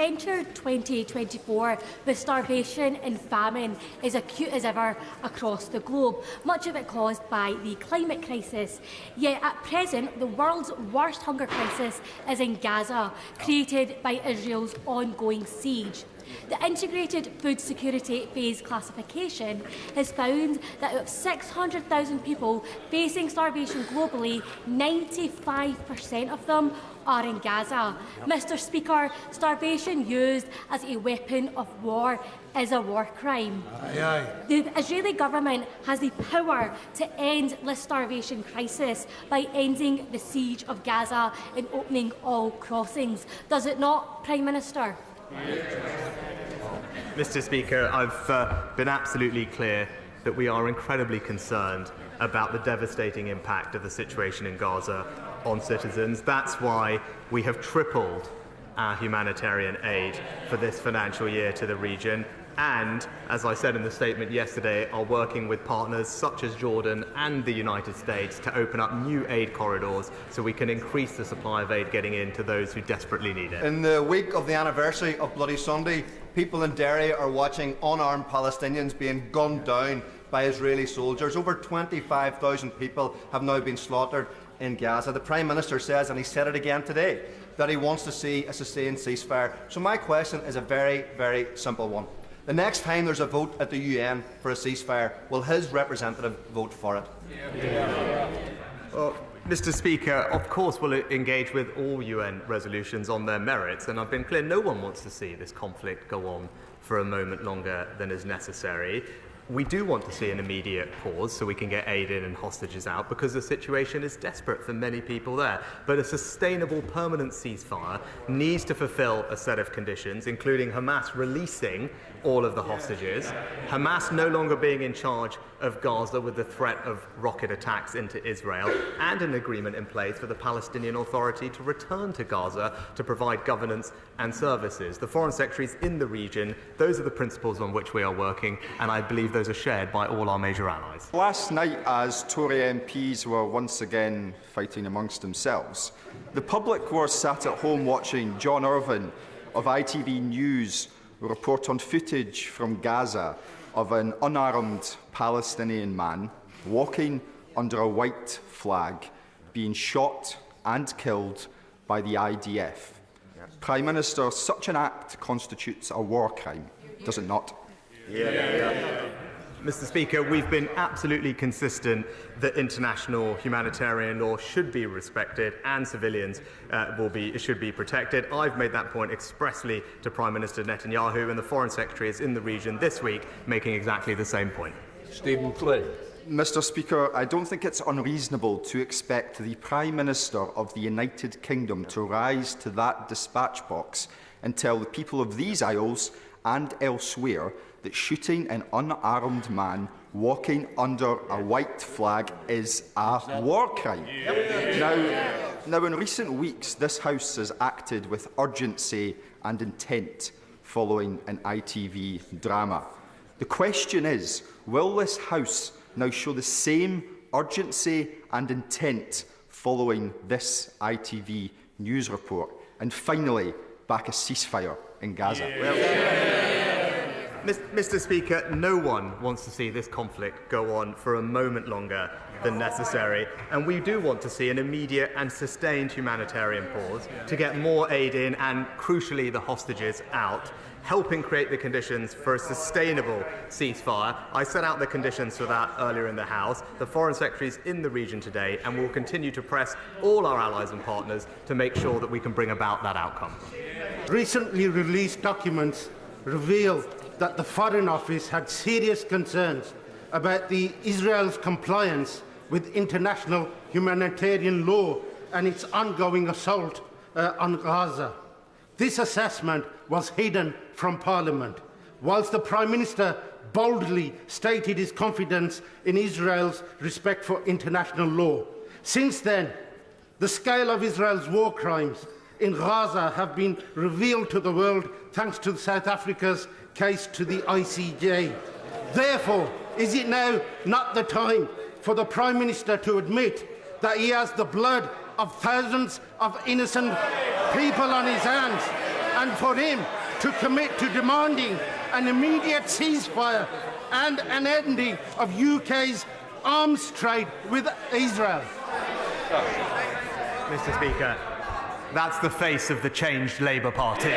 entered 2024 with starvation and famine as acute as ever across the globe, much of it caused by the climate crisis. Yet at present, the world's worst hunger crisis is in Gaza, created by Israel's ongoing siege. The Integrated Food Security Phase classification has found that of 600,000 people facing starvation globally, 95% of them are in Gaza. Mr. Speaker, starvation used as a weapon of war is a war crime. The Israeli government has the power to end this starvation crisis by ending the siege of Gaza and opening all crossings. Does it not, Prime Minister? Mr. Speaker, I've been absolutely clear that we are incredibly concerned about the devastating impact of the situation in Gaza on citizens. That's why we have tripled our humanitarian aid for this financial year to the region. And, as I said in the statement yesterday, are working with partners such as Jordan and the United States to open up new aid corridors so we can increase the supply of aid getting in to those who desperately need it. In the week of the anniversary of Bloody Sunday, people in Derry are watching unarmed Palestinians being gunned down by Israeli soldiers. Over 25,000 people have now been slaughtered in Gaza. The Prime Minister says, and he said it again today, that he wants to see a sustained ceasefire. So my question is a very, very simple one. The next time there's a vote at the UN for a ceasefire, will his representative vote for it? Well, Mr. Speaker, of course we'll engage with all UN resolutions on their merits, and I've been clear no one wants to see this conflict go on for a moment longer than is necessary. We do want to see an immediate pause so we can get aid in and hostages out, because the situation is desperate for many people there. But a sustainable, permanent ceasefire needs to fulfil a set of conditions, including Hamas releasing all of the hostages, Hamas no longer being in charge of Gaza with the threat of rocket attacks into Israel, and an agreement in place for the Palestinian Authority to return to Gaza to provide governance and services. The Foreign Secretaries in the region, those are the principles on which we are working, and I believe those are shared by all our major allies. Last night, as Tory MPs were once again fighting amongst themselves, the public were sat at home watching John Irvine of ITV News report on footage from Gaza of an unarmed Palestinian man walking under a white flag, being shot and killed by the IDF. Prime Minister, such an act constitutes a war crime, does it not? Mr. Speaker, we've been absolutely consistent that international humanitarian law should be respected and civilians should be protected. I've made that point expressly to Prime Minister Netanyahu, and the Foreign Secretary is in the region this week making exactly the same point. Stephen Flynn. Mr. Speaker, I don't think it's unreasonable to expect the Prime Minister of the United Kingdom to rise to that dispatch box and tell the people of these Isles and elsewhere that shooting an unarmed man walking under a white flag is a war crime. Now, in recent weeks, this House has acted with urgency and intent following an ITV drama. The question is, will this House now show the same urgency and intent following this ITV news report? And finally, back a ceasefire in Gaza. Mr. Speaker, no one wants to see this conflict go on for a moment longer than necessary, and we do want to see an immediate and sustained humanitarian pause to get more aid in and, crucially, the hostages out, helping create the conditions for a sustainable ceasefire. I set out the conditions for that earlier in the House. The Foreign Secretary is in the region today and will continue to press all our allies and partners to make sure that we can bring about that outcome. Recently released documents reveal that the Foreign Office had serious concerns about Israel's compliance with international humanitarian law and its ongoing assault on Gaza. This assessment was hidden from Parliament, whilst the Prime Minister boldly stated his confidence in Israel's respect for international law. Since then, the scale of Israel's war crimes in Gaza have been revealed to the world thanks to South Africa's case to the ICJ. Therefore, is it now not the time for the Prime Minister to admit that he has the blood of thousands of innocent people on his hands and for him to commit to demanding an immediate ceasefire and an ending of UK's arms trade with Israel. Mr. Speaker, that's the face of the changed Labour Party.